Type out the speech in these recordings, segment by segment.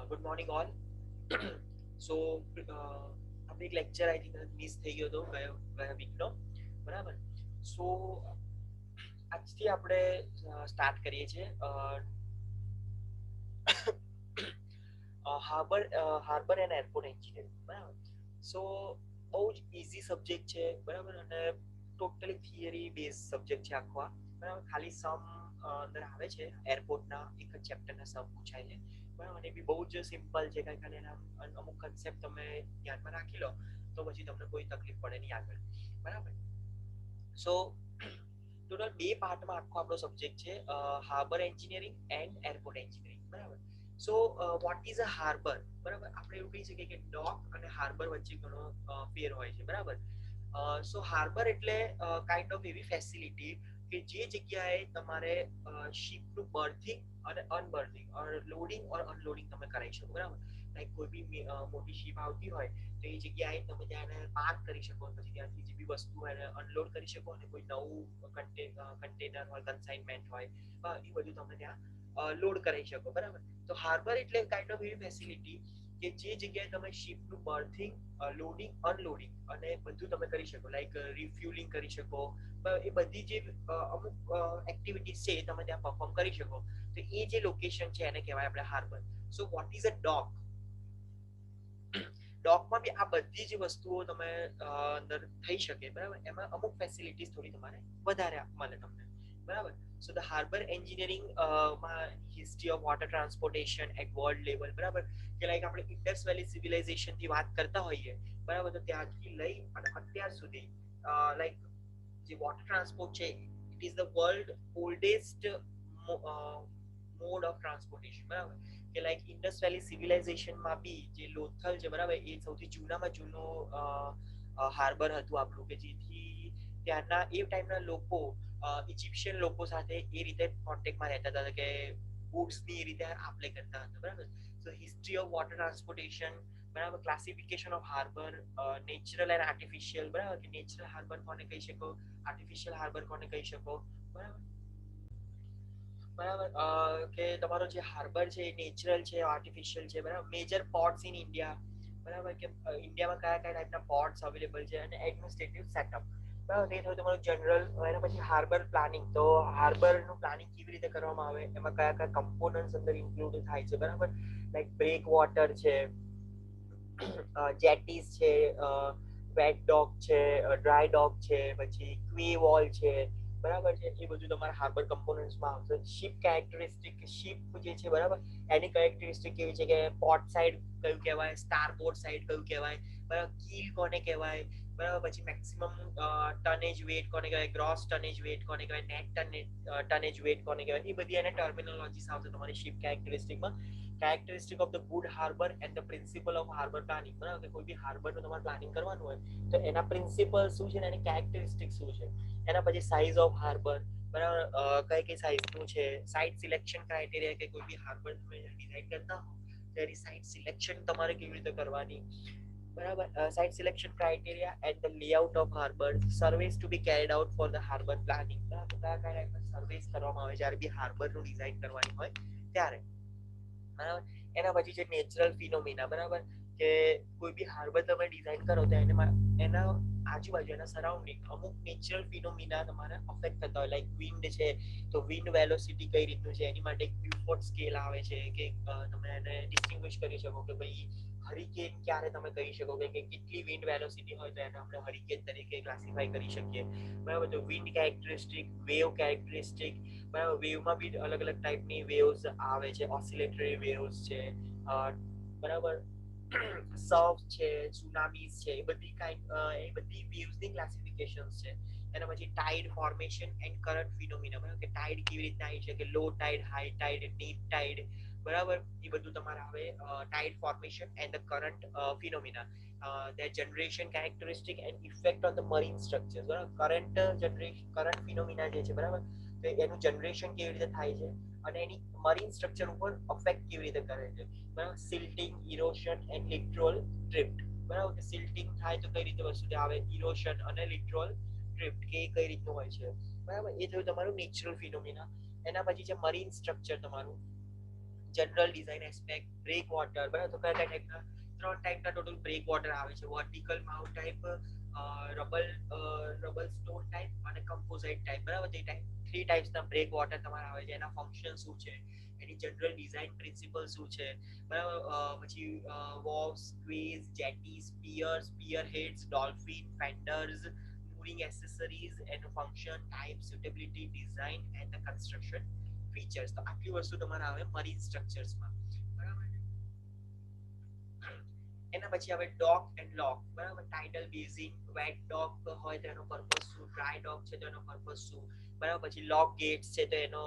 Good morning all. સો આપણે એક lecture I think miss થઈ ગયો હતો ગયા વીકનો, બરાબર. સો આજથી આપણે સ્ટાર્ટ કરીએ છીએ હાર્બર એન્ડ એરપોર્ટ એન્જિનિયરિંગ, બરાબર. સો બહુ જ ઇઝી સબ્જેક્ટ છે, બરાબર, અને ટોટલી થિયરી બેઝ સબ્જેક્ટ છે આખો આ, બરાબર. ખાલી સમ અંદર આવે છે, એરપોર્ટના એક જ ચેપ્ટરના સમ પૂછાય છે, બરાબર. અને એ બી બહુ જ સિમ્પલ છે, કારણ કે એના અમુક કન્સેપ્ટ તમે ધ્યાનમાં રાખી લો તો પછી તમને કોઈ તકલીફ પડે નહીં આગળ, બરાબર. સો ટોટલ બે પાર્ટમાં આખો આપણો સબ્જેક્ટ છે, harbour engineering and airport engineering, બરાબર. So what is a harbour, બરાબર. આપણે એવું કહી શકીએ કે ડોક અને હાર્બર વચ્ચે ઘણો ફેર હોય છે, બરાબર. સો હાર્બર એટલે કાઇન્ડ ઓફ એવી ફેસિલિટી કે જે જગ્યાએ તમારે શિપનું બર્થિંગ અને અનબર્થિંગ લોડિંગ ઓર અનલોડિંગ તમે કરાવી શકો, બરાબર. લાઈક કોઈ બી મોટી શિપ આવતી હોય તો એ જગ્યાએ તમે ત્યાં પાર્ક કરી શકો, પછી ત્યાંથી જે બી વસ્તુ હોય એને અનલોડ કરી શકો, અને કોઈ નવું કન્ટેનર હોય, કન્સાઇનમેન્ટ હોય, એ બધું તમે ત્યાં લોડ કરી શકો, બરાબર. તો હાર્બર એટલે કાઇન્ડ ઓફ એવી ફેસિલિટી કે જે જગ્યાએ તમે શિપનું બર્થિંગ, લોડિંગ, અનલોડિંગ અને બધું તમે કરી શકો, લાઈક રિફ્યુલિંગ કરી શકો, એ બધી જે અમુક એક્ટિવિટીઝ છે એ તમે ત્યાં પરફોર્મ કરી શકો. તો એ જે લોકેશન છે એને કહેવાય આપણે harbour. So what is a dock? ડોકમાં બી આ બધી જ વસ્તુઓ તમે અંદર થઈ શકે, બરાબર. એમાં અમુક ફેસિલિટીઝ થોડી તમારે વધારે મળે તમને, બરાબર. સો ધ હાર્બર એન્જિનિયરિંગ માં history of water transportation at world level, બરાબર. કે લાઈક આપણે ઇન્ડસ વેલી સિવિલાઇઝેશન થી વાત કરતા હોઈએ, બરાબર, તો ત્યાંથી લઈ અને અત્યાર સુધી લાઈક જે વોટર ટ્રાન્સપોર્ટ છે, it is the world oldest mode of transportation, બરાબર. કે લાઈક ઇન્ડસ વેલી સિવિલાઇઝેશનમાં બી જે લોથલ છે, બરાબર, એ સૌથી જૂનામાં જૂનું હાર્બર હતું આપણું, કે જેથી ત્યાંના એ ટાઈમના લોકો ઇજિપ્શિયન લોકો સાથે એ રીતે કોન્ટેક્ટમાં રહેતા હતા કે ગુડ્સની એ રીતે આપલે કરતા હતા, બરાબર. સો હિસ્ટ્રી ઓફ વોટર ટ્રાન્સપોર્ટેશન, બરાબર. Classification of harbour, natural and artificial, બરાબર, કે નેચરલ હાર્બર કોને કહી શકો, આર્ટિફિશિયલ હાર્બર કોને કહી શકો, બરાબર. બરાબર. કે તમારો જે હાર્બર છે એ નેચરલ છે, આર્ટિફિશિયલ છે, બરાબર. મેજર પોર્ટ્સ ઇન ઇન્ડિયા, બરાબર, કે ઇન્ડિયામાં કયા કયા ટાઈપના પોર્ટ્સ અવેલેબલ છે, અને એડમિનિસ્ટ્રેટિવ સેટઅપ, બરાબર. એ થયું તમારું જનરલ. એના પછી હાર્બર પ્લાનિંગ, તો હાર્બરનું પ્લાનિંગ કેવી રીતે કરવામાં આવે, એમાં કયા કયા કમ્પોનન્ટ્સ અંદર ઇન્ક્લુડ થાય છે, બરાબર. લાઈક બ્રેક વોટર છે, જેટીસ છે, વેટ ડોક છે, ડ્રાય ડોક છે, પછી ક્વે વોલ છે, બરાબર છે. એ બધું તમારા હાર્બર કમ્પોનન્ટ્સમાં આવશે. શિપ કેરેક્ટરિસ્ટિક, શિપ જે છે, બરાબર, એની કેરેક્ટરિસ્ટિક કેવી છે કે પોર્ટ સાઇડ કયું કહેવાય, સ્ટારબોર્ડ સાઇડ કયું કહેવાય, બરાબર, કીલ કોને કહેવાય, બરાબર. પછી મેક્સિમમ ટનેજ વેટ કોને કહેવાય, ગ્રોસ ટનેજ વેટ કોને કહેવાય, નેટ ટનેજ વેટ કોને કહેવાય, એ બધી એને ટર્મિનોલોજીસ આવશે તમારી શિપ કેરેક્ટરિસ્ટિકમાં. Characteristic of the good harbour and the principle of harbour planning, બરાબર. કે કોઈ બી હાર્બરનું તમારે પ્લાનિંગ કરવાનું હોય તો એના પ્રિન્સિપલ શું છે, એની કેરેક્ટરિસ્ટિક શું છે. એના પછી સાઇઝ ઓફ હાર્બર, બરાબર, કઈ કઈ સાઇઝનું છે. સાઇટ સિલેક્શન ક્રાઇટેરિયા, કે કોઈ બી હાર્બર તમે ડિઝાઇન કરતા હો તો એની સાઇટ સિલેક્શન તમારે કેવી રીતે કરવાની, બરાબર. Site selection criteria and the layout of harbour, surveys to be carried out for the harbour planning, બરાબર. કયા કયા ટાઈપના સર્વેસ કરવામાં આવે જ્યારે બી હાર્બરનું ડિઝાઇન કરવાની હોય ત્યારે, બરાબર. એના પછી છે નેચરલ ફિનોમિના, બરાબર, કે કોઈ બી હાર્બર તમે ડિઝાઇન કરો તો એના આજુબાજુ, એના સરાઉન્ડિંગ અમુક નેચરલ ફિનોમિના તમારે અફેક્ટ થતા હોય, લાઈક વિન્ડ છે તો વિન્ડ વેલોસિટી કઈ રીતનું છે, એની માટે એક બ્યુફોર્ડ સ્કેલ આવે છે કે તમે એને ડિસ્ટિંગ્વિશ કરી શકો કે ભાઈ હરિકેન ક્યારે તમે કહી શકો કે કેટલી વિન્ડ વેલોસિટી હોય તો એને આપણે હરિકેન તરીકે ક્લાસિફાઈ કરી શકીએ, બરાબર. તો વિન્ડ કેરેક્ટરિસ્ટિક, વેવ કેરેક્ટરિસ્ટિક, બરાબર. વેવમાં બી અલગ અલગ ટાઈપની વેવ્સ આવે છે, ઓસિલેટરી વેવ્સ છે, બરાબર, સર્ફ છે, સુનામીઝ છે, એ બધી વેવ્સની ક્લાસિફિકેશન્સ છે. એના પછી tide formation and current phenomena, બરાબર, કે ટાઇડ કેવી રીતના આવી છે, કે low tide, high tide, deep tide, બરાબર. એ બધું તમારે આવે. Tide formation and the current phenomena, their generation characteristic and effect on the marine structures, બરાબર. કરંટ ફિનોમિના જે છે, બરાબર, તો એનું જનરેશન કેવી રીતે થાય છે અને એની મરીન સ્ટ્રક્ચર ઉપર અફેક્ટ કેવી રીતે કરે છે, બરાબર. સિલ્ટિંગ, ઇરોશન એન્ડ લિટરલ ડ્રિફ્ટ, બરાબર, કે સિલ્ટિંગ થાય તો કઈ રીતે વસ્તુ આવે, ઇરોશન અને લિટરલ ડ્રિફ્ટ કે કઈ રીતનું હોય છે, બરાબર. એ થયું તમારું નેચરલ ફિનોમિના. એના પછી છે મરીન સ્ટ્રક્ચર તમારું, general design aspect, breakwater, બરાબર. તો કયા કયા ટાઈપના? 3 ટાઈપના ટોટલ બ્રેક વોટર આવે છે. Vertical mount type, rubble rubble stone type અને કમ્પોઝાઇટ ટાઈપ, બરાબર. તે ટાઈપ 3 ટાઈપ્સના બ્રેક વોટર તમારે આવે છે. એના ફંક્શન શું છે, એની જનરલ ડિઝાઇન પ્રિન્સિપલ શું છે, બરાબર. પછી wharves, quays, jetties, piers, pier heads, dolphin, fenders, mooring accessories and function, type, suitability, design and the construction features. તો આટલી વસ્તુ તમારે આવે મરીન સ્ટ્રક્ચર્સમાં, બરાબર. એના પછી આવે ડોક એન્ડ લોક, બરાબર. ટાઇડલ બેઝિન, વેટ ડોક હોય તો એનો પર્પસ શું, ડ્રાય ડોક છે તો એનો પર્પસ શું, બરાબર. પછી લોક ગેટ્સ છે તો એનો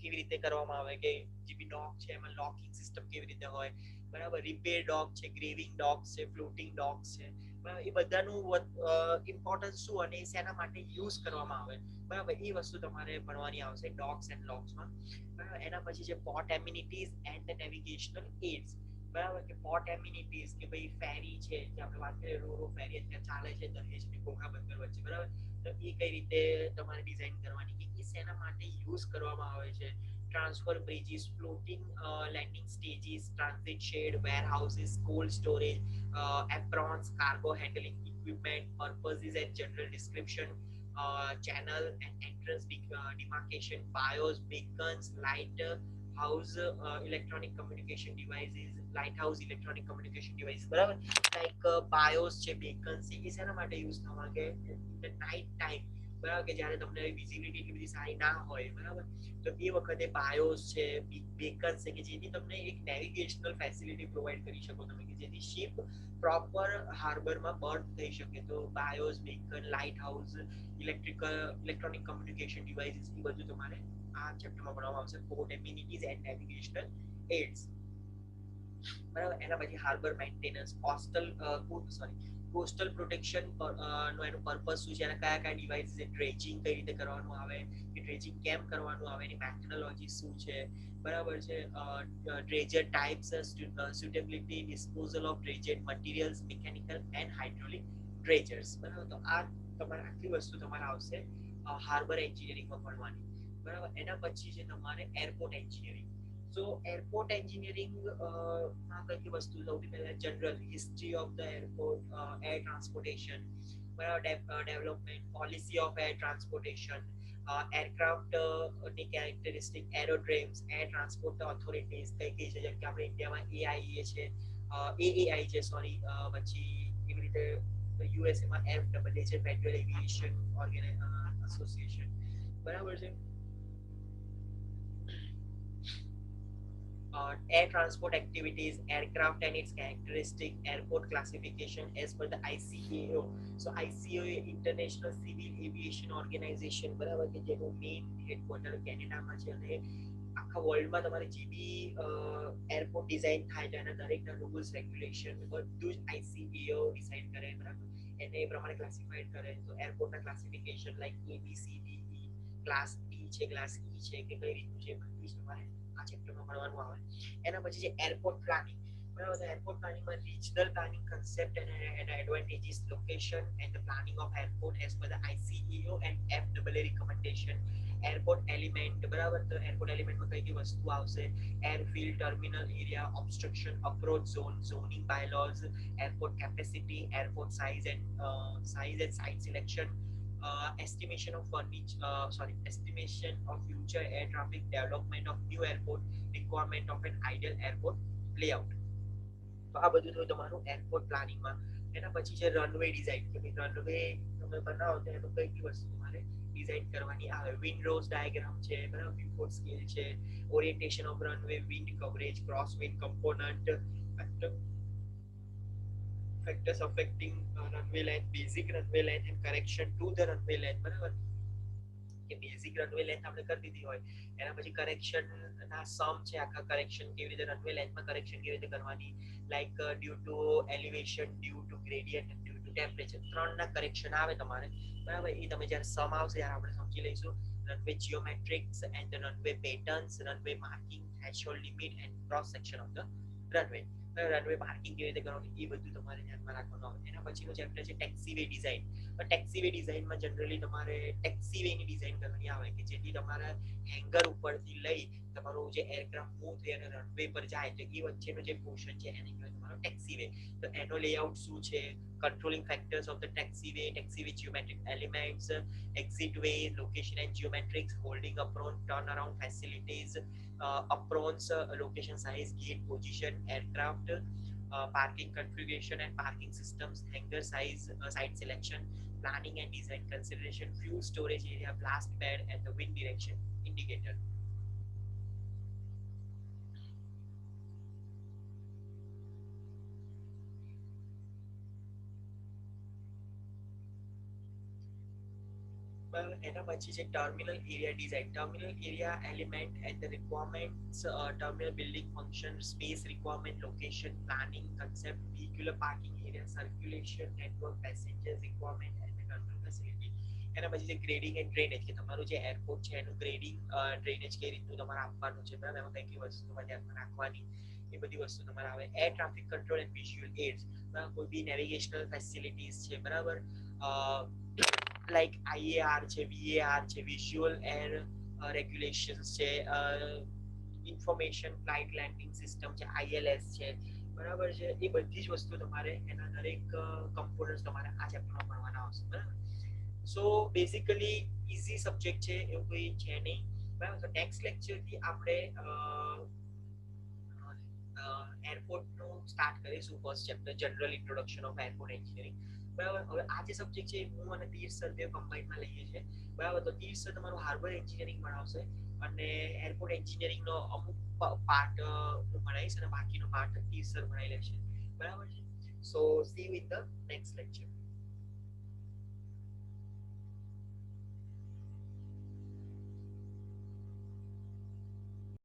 કેવી રીતે કરવામાં આવે, કે જે બી ડોક છે એમાં લોકિંગ સિસ્ટમ કેવી રીતે હોય, બરાબર. રિપેર ડોક છે, ગ્રેવિંગ ડોક છે, ફ્લોટિંગ ડોક છે, બરાબર. એ બધાનું ઇમ્પોર્ટન્સ શું અને શેના માટે યુઝ કરવામાં આવે, બરાબર. એ વસ્તુ તમારે ભણવાની આવશે ડોક્સ એન્ડ લોક્સમાં, બરાબર. એના પછી છે port amenities and the navigational aids, બરાબર. કે પોર્ટ એમિનિટીઝ કે ભાઈ ફેરી છે, જે આપણે વાત કરીએ રો ફેરી અત્યારે ચાલે છે દહેજ ને ઘોઘા બંદર વચ્ચે, બરાબર. તો એ કઈ રીતે તમારે ડિઝાઇન કરવાની, કે એ શેના માટે યુઝ કરવામાં આવે છે. Transfer bridges, floating landing stages, transit shed, warehouses, cold storage, aprons, cargo handling equipment, purposes and general description, channel and entrance demarcation, bios, beacons, light house, electronic communication devices, lighthouse electronic communication devices, બરાબર. Like bios છે, beacons છે, એ શેના માટે use થવા, કે night time, બરાબર, કે જ્યારે તમને વિઝિબિલિટી એટલી બધી સારી ના હોય, બરાબર. તો એ વખતે bios છે, beacons છે, કે જેથી તમને એક નેવિગેશનલ ફેસિલિટી પ્રોવાઈડ કરી શકો તમે, કે જેથી શિપ પ્રોપર હાર્બરમાં બર્થ થઈ શકે. તો bios, beacon, lighthouse, electronic communication devices, એ બધું તમારે આ ચેપ્ટરમાં ભણવામાં આવશે. Port amenities and navigational aids, બરાબર. એના પછી હાર્બર મેન્ટેનન્સ, કોસ્ટલ પ્રોટેક્શન નો એનો પર્પસ શું છે, એના કયા કયા ડિવાઇસીસ છે, ડ્રેજિંગ કઈ રીતે કરવાનું આવે, કે ડ્રેજિંગ કેમ કરવાનું આવે, એની મેથોડોલોજી શું છે, બરાબર છે. Dredger types, suitability, disposal of dredged materials, mechanical and hydraulic dredgers, બરાબર. તો આ તમારે આટલી વસ્તુ તમારે આવશે હાર્બર એન્જિનિયરિંગમાં ભણવાની, બરાબર. એના પછી છે તમારે airport engineering. So airport engineering માં કઈ વસ્તુ, સૌથી પહેલા general history of the airport, air transportation, બરાબર. Development, policy of air transportation, aircraft ની characteristic, aerodromes, air transport authorities કઈ કઈ છે, જેમ કે આપણે ઇન્ડિયામાં એઆઈએ છે, એએઆઈ છે, સોરી. પછી એવી રીતે યુએસએ માં એફડબલ્યુ છે, ફેડરલ એવિએશન એસોસિએશન, બરાબર છે. Air transport activities, aircraft and its characteristic, airport classification as per the ICAO. So ICAO International Civil Aviation Organization, બરાબર, કે જેનું મેઇન હેડક્વાર્ટર કેનેડામાં છે, અને આખા વર્લ્ડમાં તમારે જે બી એરપોર્ટ ડિઝાઇન થાય છે એના દરેકના રૂલ્સ રેગ્યુલેશન બધું જ ICAO ડિસાઇડ કરે, બરાબર. એને એ પ્રમાણે ક્લાસિફાઈડ કરે. તો એરપોર્ટના classification like ABCDE, class D છે, ક્લાસ ઈ છે, કે કઈ રીતનું છે, બધું જ તમારે આ ચેપ્ટરમાં ભણવાનું આવે. એના પછી છે એરપોર્ટ પ્લાનિંગ, બરાબર. એરપોર્ટ પ્લાનિંગમાં રિજનલ પ્લાનિંગ કન્સેપ્ટ એના advantages, location and the planning of airport as per the ICAO and FAA recommendation, airport element, બરાબર. તો એરપોર્ટ એલિમેન્ટમાં કઈ કઈ વસ્તુ આવશે, airfield, terminal area, obstruction, approach zone, zoning bylaws, airport capacity, airport size and site selection, estimation of estimation of future air traffic, development of new airport, requirement of an ideal airport layout. તો આ બધું થયું તમારું airport પ્લાનિંગમાં. એના પછી છે runway design, કે ભાઈ રનવે તમે બનાવો તો એમાં કઈ કઈ વસ્તુ તમારે ડિઝાઇન કરવાની આવે. વિન્ડોઝ ડાયાગ્રામ છે, બરાબર. વ્યૂપોર્ટ સ્કેલ છે, orientation of runway, wind coverage, cross wind component, factors affecting runway length, basic runway length and correction to the runway length, બરાબર. કે બેઝિક રનવે લેન્થ આપણે કરી દીધી હોય, એના પછી કરેક્શન ના સમ છે, આખા કરેક્શન કેવી રીતે રનવે લેન્થમાં કરેક્શન કેવી રીતે કરવાની, like due to elevation, due to gradient, due to temperature, ત્રણના કરેક્શન આવે તમારે, બરાબર. એ તમે જ્યારે સમ આવશે ત્યારે આપણે સમજી લઈશું. Runway geometrics and the runway patterns, runway marking, threshold limit and cross section of the runway, runway marking કેવી રીતે કરવાનું, એ બધું તમારે ધ્યાનમાં રાખવાનું આવે. એના પછીનો ચેપ્ટર છે ટેક્સીવે ડિઝાઇન. ટેક્સીવે ડિઝાઇનમાં જનરલી તમારે ટેક્સીવેની ડિઝાઇન કરવાની આવે, કે જેથી તમારા હેંગર ઉપરથી લઈ તમારું જે એરક્રાફ્ટ મૂવ થઈ અને રનવે પર જાય તો એ વચ્ચેનો જે પોર્શન છે એને કહેવાય તમારો ટેક્સીવે. તો એનો લેઆઉટ શું છે, controlling factors of the taxiway geometric elements, exit way, location and geometrics, holding apron, turnaround facilities, aprons, location size, gate position, aircraft, parking configuration and parking systems, hangar size, site selection, planning and design consideration, fuel storage area, blast pad, and the wind direction indicator. એના પછી છે terminal area design. Terminal area element and the requirements, terminal building function, space requirement, location, planning, concept, vehicular parking area, circulation network, passenger requirement and the terminal facility. એના પછી છે grading and drainage, કે તમારું જે airport છે એનું grading drainage કઈ રીતનું તમારે આપવાનું છે, બરાબર, એમાં કઈ કઈ વસ્તુ ધ્યાનમાં રાખવાની, એ બધી વસ્તુ તમારે આવે. Air traffic control and visual aids, બરાબર, કોઈ બી નેવિગેશનલ ફેસિલિટીઝ છે, બરાબર, લાઈક IAR છે, VAR છે, વિઝ્યુઅલ એર રેગ્યુલેશન્સ છે, ઇન્ફોર્મેશન ફ્લાઇટ લેન્ડિંગ સિસ્ટમ છે, ILS છે, બરાબર છે. એ બધી જ વસ્તુ તમારે એના દરેક કમ્પોનન્ટ્સ તમારે આ ચેપ્ટરમાં ભણવાના આવશે, બરાબર. સો બેઝિકલી ઇઝી સબ્જેક્ટ છે, એવું કોઈ છે નહીં, બરાબર. તો નેક્સ્ટ લેક્ચરથી આપણે એરપોર્ટનું સ્ટાર્ટ કરીશું. First chapter general introduction of airport engineering, બરાબર. હવે આ જે સબ્જેક્ટ છે હું અને તીર્થ સર બે કમ્બાઇનમાં લઈએ છીએ, બરાબર. તો તીર્થ સર તમારું હાર્બર એન્જિનિયરિંગ ભણાવશે અને એરપોર્ટ એન્જિનિયરિંગનો અમુક પાર્ટ હું ભણાવીશ અને બાકીનો પાર્ટ તીર્થ સર ભણાવી લેશે, બરાબર છે. So see you in the next lecture.